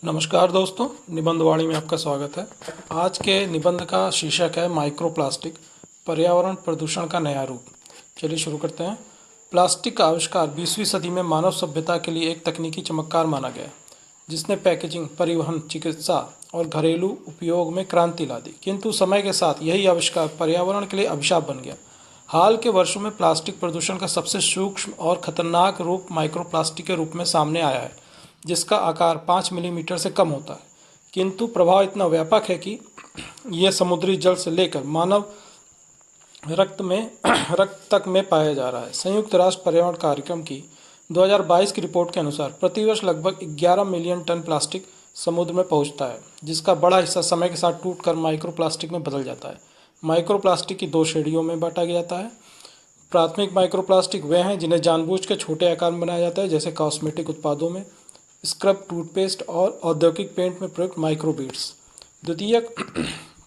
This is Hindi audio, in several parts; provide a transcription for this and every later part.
नमस्कार दोस्तों, निबंधवाणी में आपका स्वागत है। आज के निबंध का शीर्षक है माइक्रोप्लास्टिक, पर्यावरण प्रदूषण का नया रूप। चलिए शुरू करते हैं। प्लास्टिक का आविष्कार 20वीं सदी में मानव सभ्यता के लिए एक तकनीकी चमत्कार माना गया, जिसने पैकेजिंग, परिवहन, चिकित्सा और घरेलू उपयोग में क्रांति ला दी। किंतु समय के साथ यही आविष्कार पर्यावरण के लिए अभिशाप बन गया। हाल के वर्षों में प्लास्टिक प्रदूषण का सबसे सूक्ष्म और खतरनाक रूप माइक्रोप्लास्टिक के रूप में सामने आया है, जिसका आकार 5 मिलीमीटर से कम होता है, किंतु प्रभाव इतना व्यापक है कि यह समुद्री जल से लेकर मानव रक्त तक में पाया जा रहा है। संयुक्त राष्ट्र पर्यावरण कार्यक्रम की 2022 की रिपोर्ट के अनुसार प्रतिवर्ष लगभग 11 मिलियन टन प्लास्टिक समुद्र में पहुंचता है, जिसका बड़ा हिस्सा समय के साथ टूटकर माइक्रोप्लास्टिक में बदल जाता है। माइक्रोप्लास्टिक की 2 श्रेणियों में बांटा जाता है। प्राथमिक माइक्रोप्लास्टिक वे हैं जिन्हें जानबूझकर छोटे आकार में बनाया जाता है, जैसे कॉस्मेटिक उत्पादों में, स्क्रब, टूथपेस्ट और औद्योगिक पेंट में प्रयुक्त माइक्रोबीड्स। द्वितीयक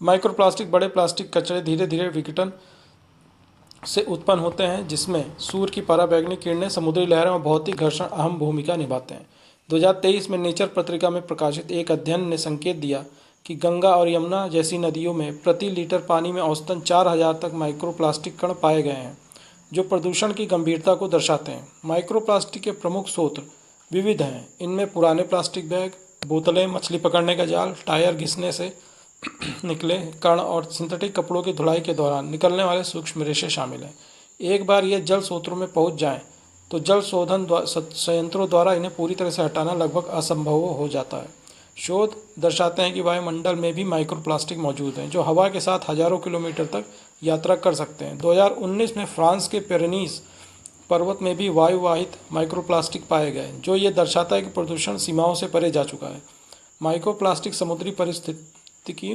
माइक्रोप्लास्टिक बड़े प्लास्टिक कचरे धीरे धीरे विघटन से उत्पन्न होते हैं, जिसमें सूर्य की पराबैंगनी किरणें, समुद्री लहरें और भौतिक घर्षण अहम भूमिका निभाते हैं। 2023 में नेचर पत्रिका में प्रकाशित एक अध्ययन ने संकेत दिया कि गंगा और यमुना जैसी नदियों में प्रति लीटर पानी में औसतन 4000 तक माइक्रोप्लास्टिक कण पाए गए हैं, जो प्रदूषण की गंभीरता को दर्शाते हैं। माइक्रोप्लास्टिक के प्रमुख स्रोत विविध हैं। इनमें पुराने प्लास्टिक बैग, बोतलें, मछली पकड़ने का जाल, टायर घिसने से निकले कण और सिंथेटिक कपड़ों की धुलाई के दौरान निकलने वाले सूक्ष्म रेशे शामिल हैं। एक बार ये जल स्रोतों में पहुंच जाएं, तो जल शोधन संयंत्रों द्वारा इन्हें पूरी तरह से हटाना लगभग असंभव हो जाता है। शोध दर्शाते हैं कि वायुमंडल में भी माइक्रोप्लास्टिक मौजूद हैं, जो हवा के साथ हजारों किलोमीटर तक यात्रा कर सकते हैं। 2019 में फ्रांस के पेरेनीज पर्वत में भी वायुवाहित माइक्रोप्लास्टिक पाए गए, जो ये दर्शाता है कि प्रदूषण सीमाओं से परे जा चुका है। माइक्रोप्लास्टिक समुद्री पारिस्थितिकी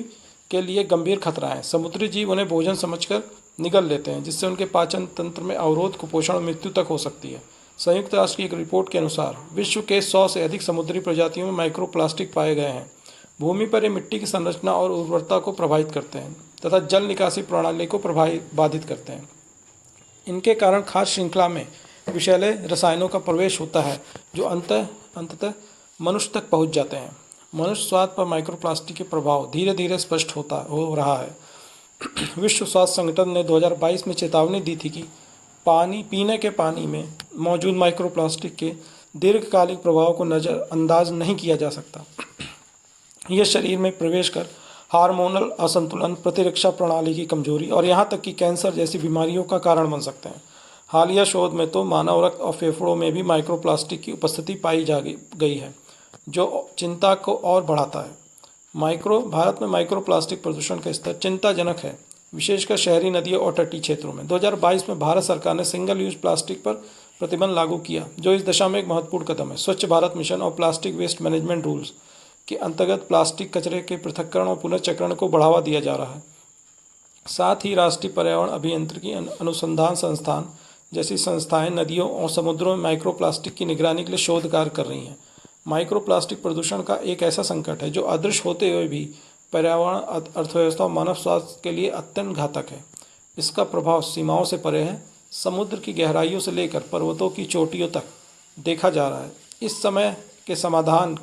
के लिए गंभीर खतरा है। समुद्री जीव उन्हें भोजन समझकर निगल लेते हैं, जिससे उनके पाचन तंत्र में अवरोध, कुपोषण और मृत्यु तक हो सकती है। संयुक्त राष्ट्र की एक रिपोर्ट के अनुसार विश्व के 100 से अधिक समुद्री प्रजातियों में माइक्रोप्लास्टिक पाए गए हैं। भूमि पर ये मिट्टी की संरचना और उर्वरता को प्रभावित करते हैं तथा जल निकासी प्रणाली को बाधित करते हैं। इनके कारण खाद्य श्रृंखला में विषैले रसायनों का प्रवेश होता है, जो अंततः मनुष्य तक पहुंच जाते हैं। मनुष्य स्वास्थ्य पर माइक्रोप्लास्टिक के प्रभाव धीरे धीरे स्पष्ट हो रहा है। विश्व स्वास्थ्य संगठन ने 2022 में चेतावनी दी थी कि पीने के पानी में मौजूद माइक्रोप्लास्टिक के दीर्घकालिक प्रभाव को नज़रअंदाज नहीं किया जा सकता। यह शरीर में प्रवेश कर हार्मोनल असंतुलन, प्रतिरक्षा प्रणाली की कमजोरी और यहाँ तक कि कैंसर जैसी बीमारियों का कारण बन सकते हैं। हालिया शोध में तो मानव रक्त और फेफड़ों में भी माइक्रोप्लास्टिक की उपस्थिति पाई गई है, जो चिंता को और बढ़ाता है। भारत में माइक्रोप्लास्टिक प्रदूषण का स्तर चिंताजनक है, विशेषकर शहरी नदियों और तटीय क्षेत्रों में। 2022 में भारत सरकार ने सिंगल यूज प्लास्टिक पर प्रतिबंध लागू किया, जो इस दिशा में एक महत्वपूर्ण कदम है। स्वच्छ भारत मिशन और प्लास्टिक वेस्ट मैनेजमेंट रूल्स के अंतर्गत प्लास्टिक कचरे के पृथक्करण और पुनर्चक्रण को बढ़ावा दिया जा रहा है। साथ ही राष्ट्रीय पर्यावरण अभियांत्रिकी अनुसंधान संस्थान जैसी संस्थाएं नदियों और समुद्रों में माइक्रोप्लास्टिक की निगरानी के लिए शोध कार्य कर रही हैं। माइक्रोप्लास्टिक प्रदूषण का एक ऐसा संकट है जो अदृश्य होते हुए भी पर्यावरण, अर्थव्यवस्था और मानव स्वास्थ्य के लिए अत्यंत घातक है। इसका प्रभाव सीमाओं से परे है। समुद्र की गहराइयों से लेकर पर्वतों की चोटियों तक देखा जा रहा है। इस समस्या के समाधान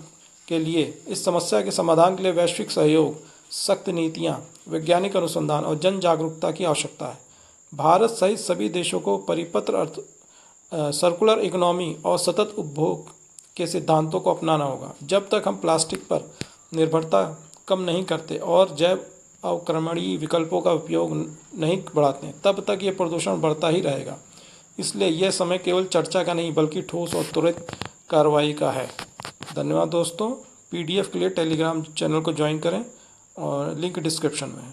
के लिए वैश्विक सहयोग, सख्त नीतियाँ, वैज्ञानिक अनुसंधान और जन जागरूकता की आवश्यकता है। भारत सहित सभी देशों को सर्कुलर इकोनॉमी और सतत उपभोग के सिद्धांतों को अपनाना होगा। जब तक हम प्लास्टिक पर निर्भरता कम नहीं करते और जैव अवक्रमणीय विकल्पों का उपयोग नहीं बढ़ाते, तब तक ये प्रदूषण बढ़ता ही रहेगा। इसलिए यह समय केवल चर्चा का नहीं, बल्कि ठोस और त्वरित कार्रवाई का है। धन्यवाद दोस्तों। PDF के लिए टेलीग्राम चैनल को ज्वाइन करें और लिंक डिस्क्रिप्शन में है।